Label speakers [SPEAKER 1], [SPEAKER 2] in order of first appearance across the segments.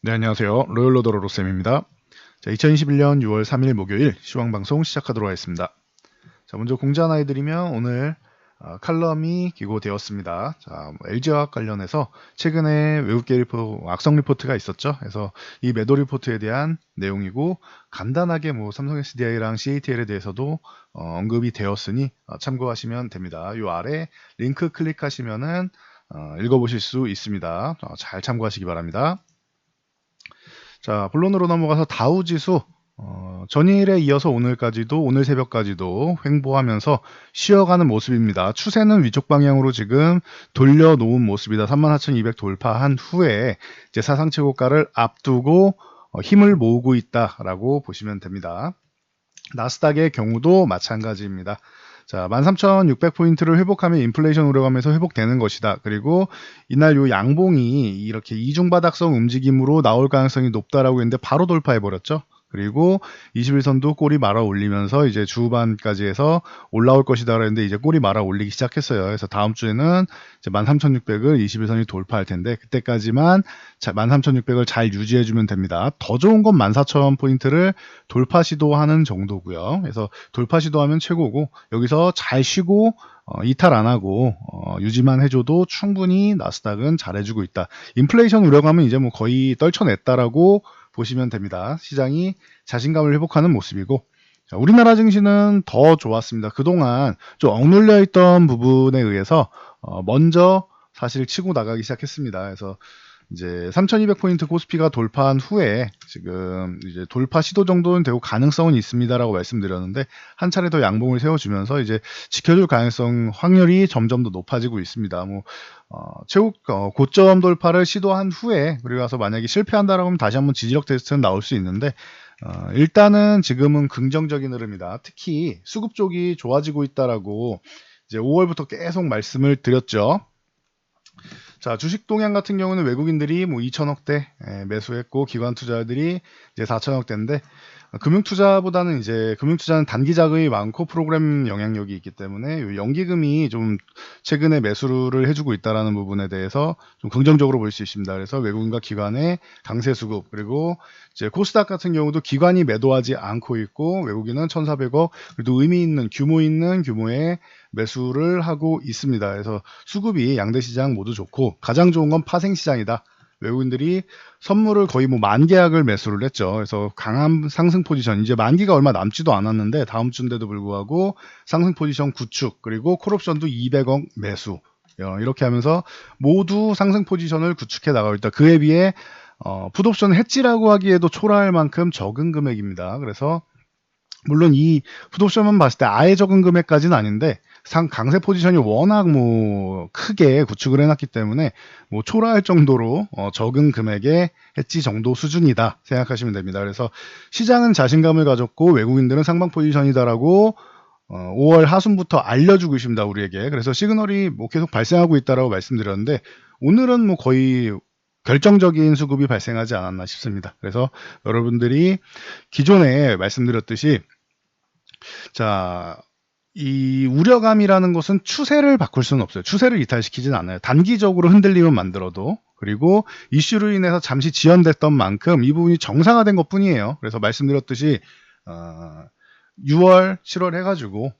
[SPEAKER 1] 네, 안녕하세요. 로열로더로 로쌤입니다. 자, 2021년 6월 3일 목요일 시황방송 시작하도록 하겠습니다. 자, 먼저 공지 하나 해드리면 오늘 칼럼이 기고되었습니다. 자, LG화학 관련해서 최근에 외국계 악성 리포트가 있었죠. 그래서 이 매도 리포트에 대한 내용이고 간단하게 뭐 삼성 SDI랑 CATL에 대해서도 언급이 되었으니 참고하시면 됩니다. 이 아래 링크 클릭하시면은 읽어보실 수 있습니다. 잘 참고하시기 바랍니다. 자, 본론으로 넘어가서 다우지수 전일에 이어서 오늘까지도 오늘 새벽까지도 횡보하면서 쉬어가는 모습입니다. 추세는 위쪽 방향으로 지금 돌려놓은 모습이다. 34,200 돌파한 후에 이제 사상 최고가를 앞두고 힘을 모으고 있다라고 보시면 됩니다. 나스닥의 경우도 마찬가지입니다. 자, 13,600포인트를 회복하면 인플레이션 우려감에서 회복되는 것이다. 그리고 이날 요 양봉이 이렇게 이중바닥성 움직임으로 나올 가능성이 높다라고 했는데 바로 돌파해버렸죠. 그리고 21선도 꼬리 말아 올리면서 이제 주반까지 해서 올라올 것이다 그랬는데 이제 꼬리 말아 올리기 시작했어요. 그래서 다음 주에는 이제 13,600을 21선이 돌파할 텐데 그때까지만 13,600을 잘 유지해주면 됩니다. 더 좋은 건 14,000포인트를 돌파 시도하는 정도고요. 그래서 돌파 시도하면 최고고 여기서 잘 쉬고 이탈 안 하고 유지만 해줘도 충분히 나스닥은 잘해주고 있다. 인플레이션 우려감은 이제 뭐 거의 떨쳐냈다라고 보시면 됩니다. 시장이 자신감을 회복하는 모습이고 자, 우리나라 증시는 더 좋았습니다. 그동안 좀 억눌려 있던 부분에 의해서 먼저 사실 치고 나가기 시작했습니다. 그래서 이제 3200포인트 코스피가 돌파한 후에 지금 이제 돌파 시도 정도는 되고 가능성은 있습니다라고 말씀드렸는데 한 차례 더 양봉을 세워주면서 이제 지켜줄 가능성 확률이 점점 더 높아지고 있습니다. 뭐 최고 고점 돌파를 시도한 후에 그리고 가서 만약에 실패한다라고 하면 다시 한번 지지력 테스트는 나올 수 있는데 일단은 지금은 긍정적인 흐름이다. 특히 수급 쪽이 좋아지고 있다라고 이제 5월부터 계속 말씀을 드렸죠. 자, 주식 동향 같은 경우는 외국인들이 뭐 2천억대 매수했고 기관 투자들이 이제 4천억대인데 금융투자보다는 이제 금융투자는 단기 자금이 많고 프로그램 영향력이 있기 때문에 요 연기금이 좀 최근에 매수를 해주고 있다라는 부분에 대해서 좀 긍정적으로 볼 수 있습니다. 그래서 외국인과 기관의 강세 수급 그리고 이제 코스닥 같은 경우도 기관이 매도하지 않고 있고 외국인은 1,400억 그래도 의미 있는 규모 있는 규모의 매수를 하고 있습니다. 그래서 수급이 양대 시장 모두 좋고 가장 좋은 건 파생 시장이다. 외국인들이 선물을 거의 뭐 만 계약을 매수를 했죠. 그래서 강한 상승 포지션 이제 만기가 얼마 남지도 않았는데 다음 주인데도 불구하고 상승 포지션 구축 그리고 콜옵션도 200억 매수 이렇게 하면서 모두 상승 포지션을 구축해 나가고 있다. 그에 비해 풋옵션 해지라고 하기에도 초라할 만큼 적은 금액입니다. 그래서 물론 이 풋옵션만 봤을 때 아예 적은 금액까지는 아닌데 강세 포지션이 워낙 뭐 크게 구축을 해놨기 때문에 뭐 초라할 정도로 적은 금액의 해지 정도 수준이다 생각하시면 됩니다. 그래서 시장은 자신감을 가졌고 외국인들은 상방 포지션이다라고 5월 하순부터 알려주고 있습니다 우리에게. 그래서 시그널이 뭐 계속 발생하고 있다라고 말씀드렸는데 오늘은 뭐 거의 결정적인 수급이 발생하지 않았나 싶습니다. 그래서 여러분들이 기존에 말씀드렸듯이 자, 이 우려감이라는 것은 추세를 바꿀 수는 없어요. 추세를 이탈시키진 않아요. 단기적으로 흔들림을 만들어도 그리고 이슈로 인해서 잠시 지연됐던 만큼 이 부분이 정상화된 것 뿐이에요. 그래서 말씀드렸듯이 6월, 7월 해가지고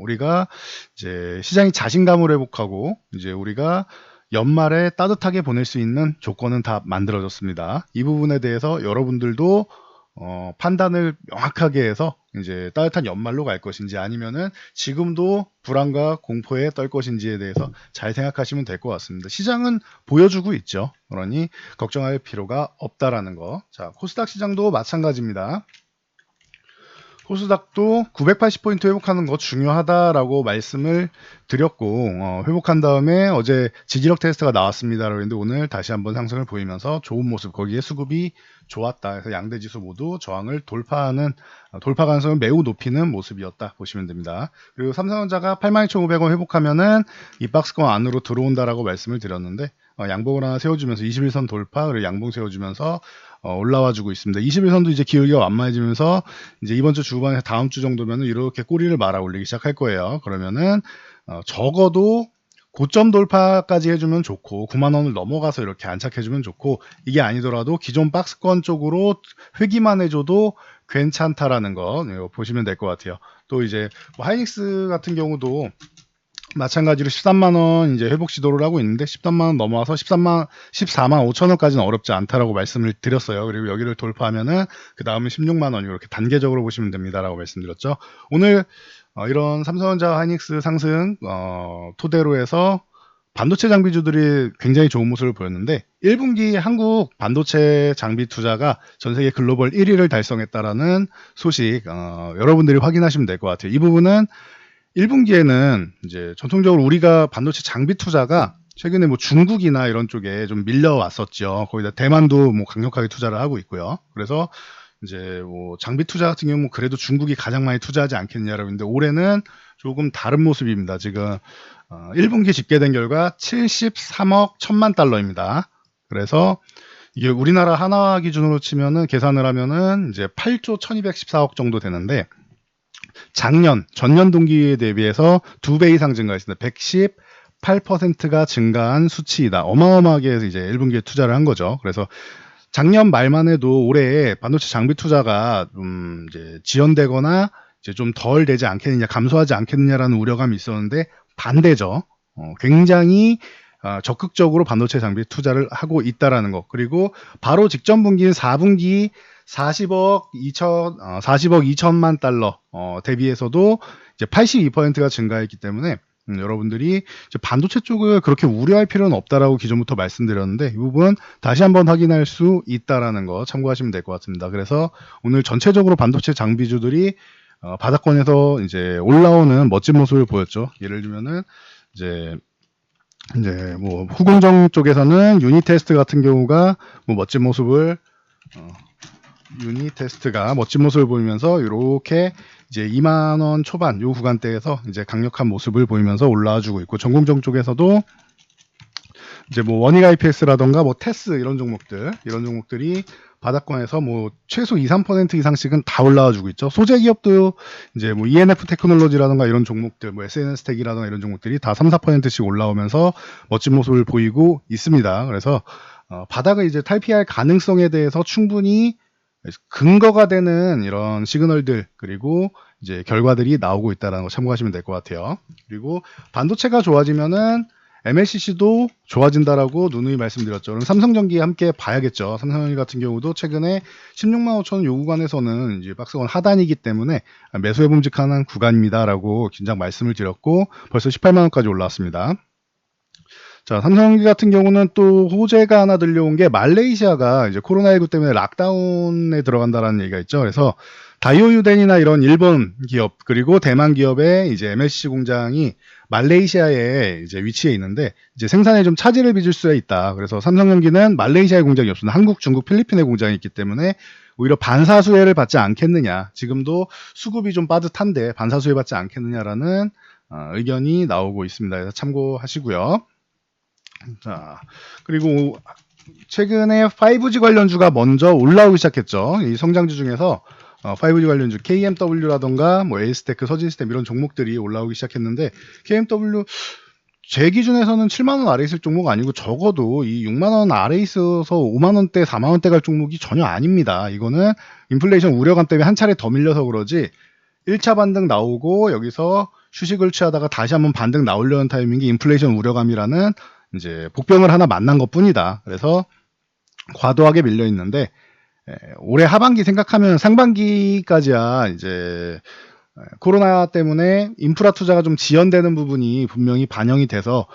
[SPEAKER 1] 우리가 이제 시장이 자신감을 회복하고 이제 우리가 연말에 따뜻하게 보낼 수 있는 조건은 다 만들어졌습니다. 이 부분에 대해서 여러분들도 판단을 명확하게 해서 이제 따뜻한 연말로 갈 것인지 아니면은 지금도 불안과 공포에 떨 것인지에 대해서 잘 생각하시면 될 것 같습니다. 시장은 보여주고 있죠. 그러니 걱정할 필요가 없다라는 거. 자, 코스닥 시장도 마찬가지입니다. 코스닥도 980포인트 회복하는 거 중요하다라고 말씀을 드렸고 회복한 다음에 어제 지지력 테스트가 나왔습니다. 그런데 오늘 다시 한번 상승을 보이면서 좋은 모습 거기에 수급이 좋았다. 그래서 양대 지수 모두 저항을 돌파하는 돌파 가능성을 매우 높이는 모습이었다 보시면 됩니다. 그리고 삼성전자가 82,500원 회복하면은 이 박스권 안으로 들어온다라고 말씀을 드렸는데 양봉을 하나 세워주면서 21선 돌파 그리고 양봉 세워주면서 올라와주고 있습니다. 21선도 이제 기울기가 완만해지면서 이제 이번 주 주반에 다음 주 정도면은 이렇게 꼬리를 말아 올리기 시작할 거예요. 그러면은 적어도 고점 돌파까지 해주면 좋고 9만 원을 넘어가서 이렇게 안착해주면 좋고, 이게 아니더라도 기존 박스권 쪽으로 회귀만 해줘도 괜찮다라는 거 이거 보시면 될 것 같아요. 또 이제 뭐 하이닉스 같은 경우도 마찬가지로 13만 원 이제 회복 시도를 하고 있는데 13만 원 넘어와서 14만 5천 원까지는 어렵지 않다라고 말씀을 드렸어요. 그리고 여기를 돌파하면은 그 다음은 16만 원 이렇게 단계적으로 보시면 됩니다라고 말씀드렸죠. 오늘 이런 삼성전자 하이닉스 상승 토대로 해서 반도체 장비주들이 굉장히 좋은 모습을 보였는데 1분기 한국 반도체 장비 투자가 전 세계 글로벌 1위를 달성했다라는 소식 여러분들이 확인하시면 될 것 같아요. 이 부분은 1분기에는 이제 전통적으로 우리가 반도체 장비 투자가 최근에 뭐 중국이나 이런 쪽에 좀 밀려왔었죠. 거기다 대만도 뭐 강력하게 투자를 하고 있고요. 그래서 이제 뭐 장비 투자 같은 경우는 그래도 중국이 가장 많이 투자하지 않겠냐라고 했는데 올해는 조금 다른 모습입니다. 지금 1분기 집계된 결과 73억 1천만 달러입니다. 그래서 이게 우리나라 한화 기준으로 치면은 계산을 하면은 이제 8조 1214억 정도 되는데 전년 동기에 대비해서 2배 이상 증가했습니다. 118%가 증가한 수치이다. 어마어마하게 이제 1분기에 투자를 한 거죠. 그래서 작년 말만 해도 올해 반도체 장비 투자가 이제 지연되거나 이제 좀 덜 되지 않겠느냐, 감소하지 않겠느냐라는 우려감이 있었는데 반대죠. 굉장히 적극적으로 반도체 장비 투자를 하고 있다라는 것. 그리고 바로 직전 분기인 4분기 40억 2천만 달러 대비해서도 이제 82%가 증가했기 때문에 여러분들이 이제 반도체 쪽을 그렇게 우려할 필요는 없다라고 기존부터 말씀드렸는데 이 부분 다시 한번 확인할 수 있다라는 거 참고하시면 될 것 같습니다. 그래서 오늘 전체적으로 반도체 장비주들이 바닥권에서 이제 올라오는 멋진 모습을 보였죠. 예를 들면은 이제 뭐 후공정 쪽에서는 유니테스트 같은 경우가 뭐 멋진 모습을 보이면서 이렇게 이제 2만 원 초반 요 구간대에서 이제 강력한 모습을 보이면서 올라와주고 있고, 전공정 쪽에서도 이제 뭐 원익 IPS라던가 뭐 테스 이런 종목들이 바닥권에서 뭐 최소 2, 3% 이상씩은 다 올라와주고 있죠. 소재 기업도 이제 뭐 ENF 테크놀로지라던가 이런 종목들, 뭐 SNS 텍이라던가 이런 종목들이 다 3, 4%씩 올라오면서 멋진 모습을 보이고 있습니다. 그래서 바닥을 이제 탈피할 가능성에 대해서 충분히 근거가 되는 이런 시그널들 그리고 이제 결과들이 나오고 있다는 거 참고하시면 될 것 같아요. 그리고 반도체가 좋아지면은 MLCC도 좋아진다라고 누누이 말씀드렸죠. 그럼 삼성전기 함께 봐야겠죠. 삼성전기 같은 경우도 최근에 16만 5천 원 요 구간에서는 이제 박스권 하단이기 때문에 매수해 봄직한 구간입니다라고 긴장 말씀을 드렸고 벌써 18만 원까지 올라왔습니다. 자, 삼성전기 같은 경우는 또 호재가 하나 들려온 게 말레이시아가 이제 코로나19 때문에 락다운에 들어간다라는 얘기가 있죠. 그래서 다이오유덴이나 이런 일본 기업 그리고 대만 기업의 이제 MLCC 공장이 말레이시아에 이제 위치해 있는데 이제 생산에 좀 차질을 빚을 수가 있다. 그래서 삼성전기는 말레이시아에 공장이 없습니다. 한국, 중국, 필리핀에 공장이 있기 때문에 오히려 반사수혜를 받지 않겠느냐. 지금도 수급이 좀 빠듯한데 반사수혜 받지 않겠느냐라는 의견이 나오고 있습니다. 그래서 참고하시고요. 자, 그리고 최근에 5G 관련주가 먼저 올라오기 시작했죠. 이 성장주 중에서 5G 관련주 KMW라던가 뭐 에이스테크, 서진시스템 이런 종목들이 올라오기 시작했는데 KMW 제 기준에서는 7만 원 아래 있을 종목 아니고 적어도 이 6만 원 아래 있어서 5만 원대, 4만 원대 갈 종목이 전혀 아닙니다. 이거는 인플레이션 우려감 때문에 한 차례 더 밀려서 그러지 1차 반등 나오고 여기서 휴식을 취하다가 다시 한번 반등 나오려는 타이밍이 인플레이션 우려감이라는 이제 복병을 하나 만난 것뿐이다. 그래서 과도하게 밀려 있는데 올해 하반기 생각하면 상반기까지야 이제 코로나 때문에 인프라 투자가 좀 지연되는 부분이 분명히 반영이 돼서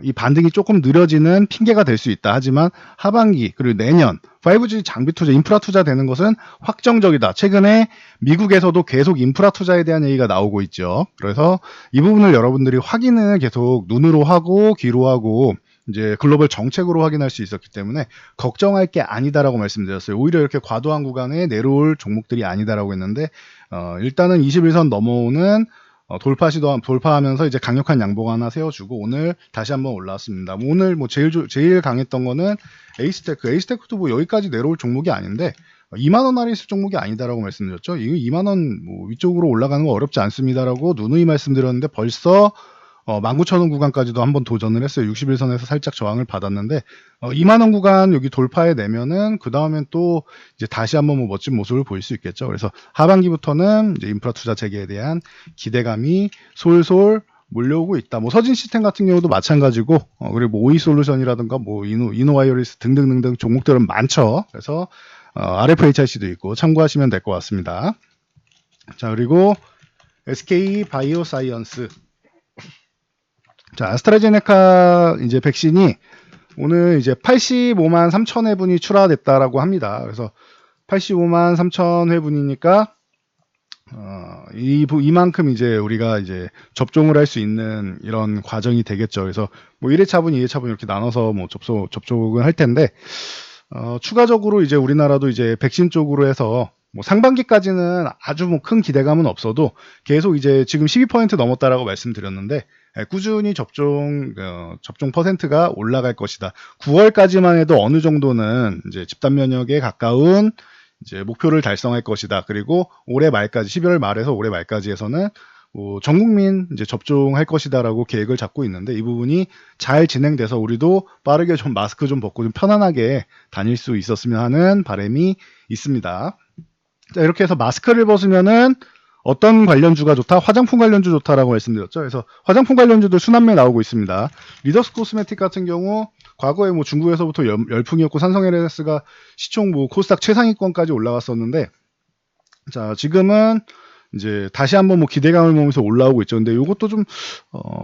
[SPEAKER 1] 이 반등이 조금 느려지는 핑계가 될 수 있다. 하지만 하반기 그리고 내년 5G 장비 투자, 인프라 투자 되는 것은 확정적이다. 최근에 미국에서도 계속 인프라 투자에 대한 얘기가 나오고 있죠. 그래서 이 부분을 여러분들이 확인을 계속 눈으로 하고 귀로 하고 이제 글로벌 정책으로 확인할 수 있었기 때문에 걱정할 게 아니다라고 말씀드렸어요. 오히려 이렇게 과도한 구간에 내려올 종목들이 아니다라고 했는데 일단은 21선 넘어오는 돌파하면서 이제 강력한 양봉 하나 세워주고 오늘 다시 한번 올라왔습니다. 오늘 뭐 제일 강했던 거는 에이스테크도 뭐 여기까지 내려올 종목이 아닌데 2만 원 아래 있을 종목이 아니다라고 말씀드렸죠. 이거 2만 원 뭐 위쪽으로 올라가는 거 어렵지 않습니다라고 누누이 말씀드렸는데 벌써 19,000원 구간까지도 한번 도전을 했어요. 60일선에서 살짝 저항을 받았는데 2만원 구간 여기 돌파해 내면은 그 다음엔 또 이제 다시 한번 뭐 멋진 모습을 보일 수 있겠죠. 그래서 하반기부터는 이제 인프라 투자 재개에 대한 기대감이 솔솔 몰려오고 있다. 뭐 서진 시스템 같은 경우도 마찬가지고 그리고 뭐 오이 솔루션이라든가 뭐 이노와이어리스 등등등등 종목들은 많죠. 그래서 RFHIC도 있고 참고하시면 될 것 같습니다. 자, 그리고 SK 바이오사이언스. 자, 아스트라제네카 이제 백신이 오늘 이제 85만 3천 회분이 출하됐다라고 합니다. 그래서 85만 3천 회분이니까 이만큼 이제 우리가 이제 접종을 할 수 있는 이런 과정이 되겠죠. 그래서 뭐 1회차분, 2회차분 이렇게 나눠서 뭐 접종을 할 텐데 추가적으로 이제 우리나라도 이제 백신 쪽으로 해서 뭐 상반기까지는 아주 뭐 큰 기대감은 없어도 계속 이제 지금 12% 넘었다라고 말씀드렸는데 꾸준히 접종 퍼센트가 올라갈 것이다. 9월까지만 해도 어느 정도는 이제 집단 면역에 가까운 이제 목표를 달성할 것이다. 그리고 올해 말까지 12월 말에서 올해 말까지 해서는 전 국민 이제 접종할 것이다라고 계획을 잡고 있는데 이 부분이 잘 진행돼서 우리도 빠르게 좀 마스크 좀 벗고 좀 편안하게 다닐 수 있었으면 하는 바람이 있습니다. 자, 이렇게 해서 마스크를 벗으면은 어떤 관련주가 좋다? 화장품 관련주 좋다라고 말씀드렸죠. 그래서 화장품 관련주들 순환매 나오고 있습니다. 리더스 코스메틱 같은 경우 과거에 뭐 중국에서부터 열풍이었고 삼성 LS가 시총 뭐 코스닥 최상위권까지 올라갔었는데 자, 지금은 이제 다시 한번 뭐 기대감을 보면서 올라오고 있죠. 근데 이것도 좀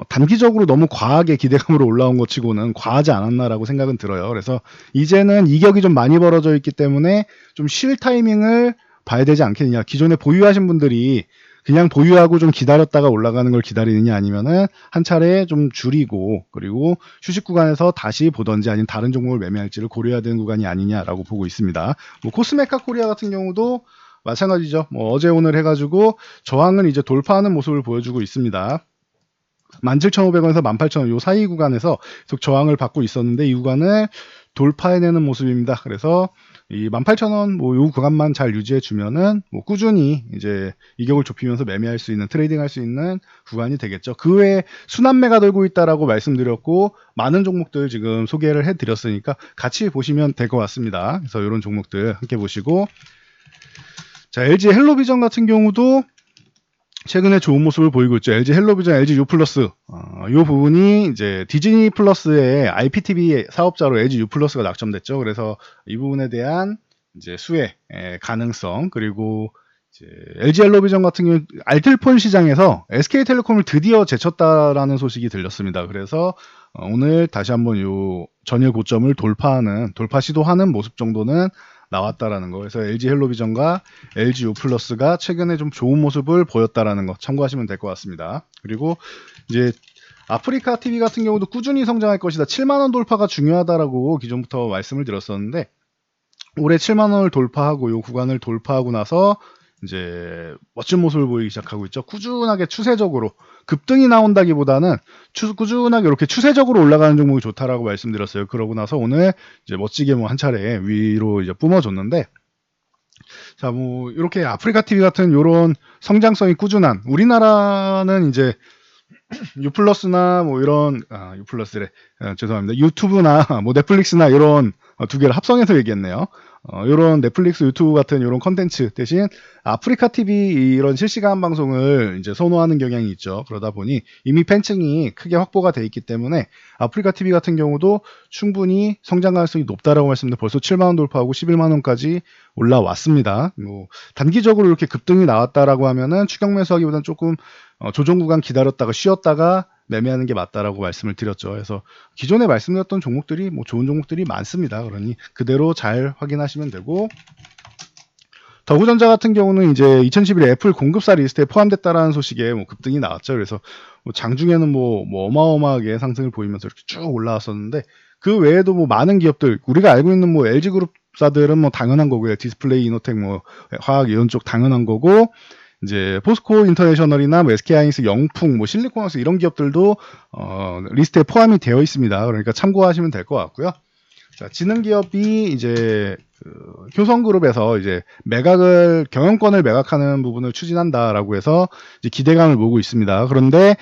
[SPEAKER 1] 단기적으로 너무 과하게 기대감으로 올라온 것 치고는 과하지 않았나라고 생각은 들어요. 그래서 이제는 이격이 좀 많이 벌어져 있기 때문에 좀 쉴 타이밍을 봐야 되지 않겠느냐. 기존에 보유하신 분들이 그냥 보유하고 좀 기다렸다가 올라가는 걸 기다리느냐 아니면은 한 차례 좀 줄이고 그리고 휴식 구간에서 다시 보던지 아니면 다른 종목을 매매할지를 고려해야 되는 구간이 아니냐라고 보고 있습니다. 뭐 코스메카 코리아 같은 경우도 마찬가지죠. 뭐 어제 오늘 해가지고 저항을 이제 돌파하는 모습을 보여주고 있습니다. 17,500원에서 18,000원 요 사이 구간에서 계속 저항을 받고 있었는데 이 구간을 돌파해내는 모습입니다. 그래서 이 18,000원 뭐 요 구간만 잘 유지해 주면은 뭐 꾸준히 이제 이격을 좁히면서 매매할 수 있는 트레이딩 할 수 있는 구간이 되겠죠. 그 외에 순환매가 돌고 있다라고 말씀드렸고 많은 종목들 지금 소개를 해 드렸으니까 같이 보시면 될 것 같습니다. 그래서 이런 종목들 함께 보시고 자, LG 헬로비전 같은 경우도 최근에 좋은 모습을 보이고 있죠. LG 헬로비전, LG U+, 이 부분이 이제 디즈니 플러스의 IPTV 사업자로 LG U+가 낙점됐죠. 그래서 이 부분에 대한 이제 수혜 가능성 그리고 이제 LG 헬로비전 같은 경우 알뜰폰 시장에서 SK텔레콤을 드디어 제쳤다라는 소식이 들렸습니다. 그래서 오늘 다시 한번 요 전일 고점을 돌파 시도하는 모습 정도는 나왔다라는 거. 그래서 LG 헬로비전과 LG U+가 최근에 좀 좋은 모습을 보였다라는 거 참고하시면 될 것 같습니다. 그리고 이제 아프리카 TV 같은 경우도 꾸준히 성장할 것이다. 7만 원 돌파가 중요하다라고 기존부터 말씀을 드렸었는데 올해 7만 원을 돌파하고 요 구간을 돌파하고 나서 이제 멋진 모습을 보이기 시작하고 있죠. 꾸준하게 추세적으로 급등이 나온다기보다는 꾸준하게 이렇게 추세적으로 올라가는 종목이 좋다라고 말씀드렸어요. 그러고 나서 오늘 이제 멋지게 뭐 한 차례 위로 이제 뿜어줬는데 자, 뭐 이렇게 아프리카 TV 같은 요런 성장성이 꾸준한 우리나라는 이제 유플러스나 뭐 이런 유플러스래 죄송합니다. 유튜브나 뭐 넷플릭스나 이런 두 개를 합성해서 얘기했네요. 이런 넷플릭스, 유튜브 같은 이런 컨텐츠 대신 아프리카 TV 이런 실시간 방송을 이제 선호하는 경향이 있죠. 그러다 보니 이미 팬층이 크게 확보가 돼 있기 때문에 아프리카 TV 같은 경우도 충분히 성장 가능성이 높다라고 말씀드렸는데 벌써 7만 원 돌파하고 11만 원까지 올라왔습니다. 뭐 단기적으로 이렇게 급등이 나왔다라고 하면은 추격 매수하기보다는 조금 조정 구간 기다렸다가 쉬었다가 매매하는 게 맞다라고 말씀을 드렸죠. 그래서 기존에 말씀드렸던 종목들이 뭐 좋은 종목들이 많습니다. 그러니 그대로 잘 확인하시면 되고 더구전자 같은 경우는 이제 2011 애플 공급사 리스트에 포함됐다라는 소식에 뭐 급등이 나왔죠. 그래서 뭐 장중에는 뭐 어마어마하게 상승을 보이면서 이렇게 쭉 올라왔었는데 그 외에도 뭐 많은 기업들 우리가 알고 있는 뭐 LG 그룹사들은 뭐 당연한 거고요. 디스플레이, 이노텍, 뭐 화학 이런 쪽 당연한 거고 이제 포스코 인터내셔널이나 뭐 SK하이닉스, 영풍, 뭐 실리콘하우스 이런 기업들도 리스트에 포함이 되어 있습니다. 그러니까 참고하시면 될 것 같고요. 자, 지능기업이 이제 효성그룹에서 이제 경영권을 매각하는 부분을 추진한다라고 해서 이제 기대감을 모으고 있습니다. 그런데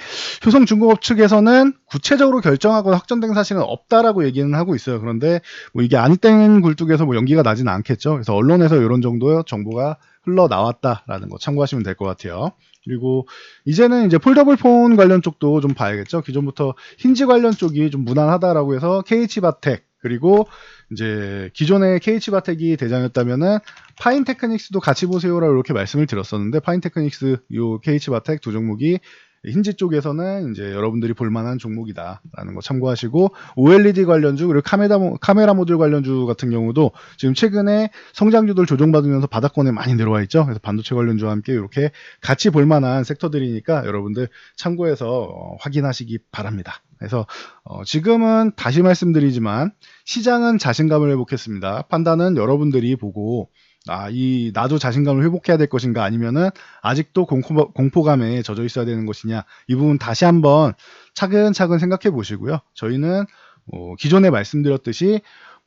[SPEAKER 1] 효성중공업 측에서는 구체적으로 결정하거나 확정된 사실은 없다라고 얘기는 하고 있어요. 그런데 뭐 이게 안익땡 굴뚝에서 뭐 연기가 나지는 않겠죠. 그래서 언론에서 이런 정도의 정보가 흘러나왔다라는 거 참고하시면 될 것 같아요. 그리고 이제는 이제 폴더블 폰 관련 쪽도 좀 봐야겠죠. 기존부터 힌지 관련 쪽이 좀 무난하다라고 해서 KH바텍 그리고 이제 기존의 KH바텍이 대장이었다면은 파인테크닉스도 같이 보세요라고 이렇게 말씀을 드렸었는데 파인테크닉스 요 KH바텍 두 종목이 힌지 쪽에서는 이제 여러분들이 볼만한 종목이다라는 거 참고하시고 OLED 관련주 그리고 카메라 모듈 관련주 같은 경우도 지금 최근에 성장주들 조정받으면서 바닥권에 많이 내려와 있죠. 그래서 반도체 관련주와 함께 이렇게 같이 볼만한 섹터들이니까 여러분들 참고해서 확인하시기 바랍니다. 그래서 지금은 다시 말씀드리지만 시장은 자신감을 회복했습니다. 판단은 여러분들이 보고 나도 자신감을 회복해야 될 것인가 아니면은 아직도 공포감에 젖어 있어야 되는 것이냐 이 부분 다시 한번 차근차근 생각해 보시고요. 저희는 기존에 말씀드렸듯이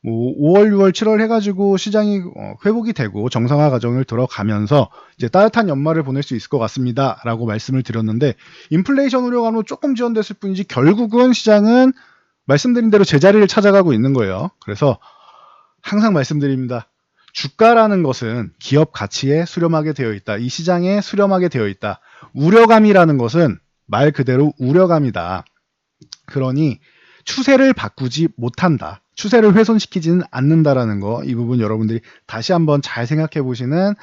[SPEAKER 1] 5월, 6월, 7월 해가지고 시장이 회복이 되고 정상화 과정을 들어가면서 이제 따뜻한 연말을 보낼 수 있을 것 같습니다. 라고 말씀을 드렸는데 인플레이션 우려감으로 조금 지연됐을 뿐이지 결국은 시장은 말씀드린 대로 제자리를 찾아가고 있는 거예요. 그래서 항상 말씀드립니다. 주가라는 것은 기업 가치에 수렴하게 되어 있다. 이 시장에 수렴하게 되어 있다. 우려감이라는 것은 말 그대로 우려감이다. 그러니 추세를 바꾸지 못한다. 추세를 훼손시키지는 않는다라는 거, 이 부분 여러분들이 다시 한번 잘 생각해 보시는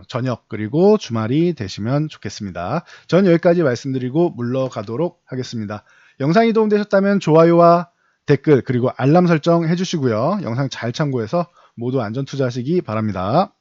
[SPEAKER 1] 저녁 그리고 주말이 되시면 좋겠습니다. 전 여기까지 말씀드리고 물러가도록 하겠습니다. 영상이 도움되셨다면 좋아요와 댓글 그리고 알람 설정 해주시고요. 영상 잘 참고해서 모두 안전 투자하시기 바랍니다.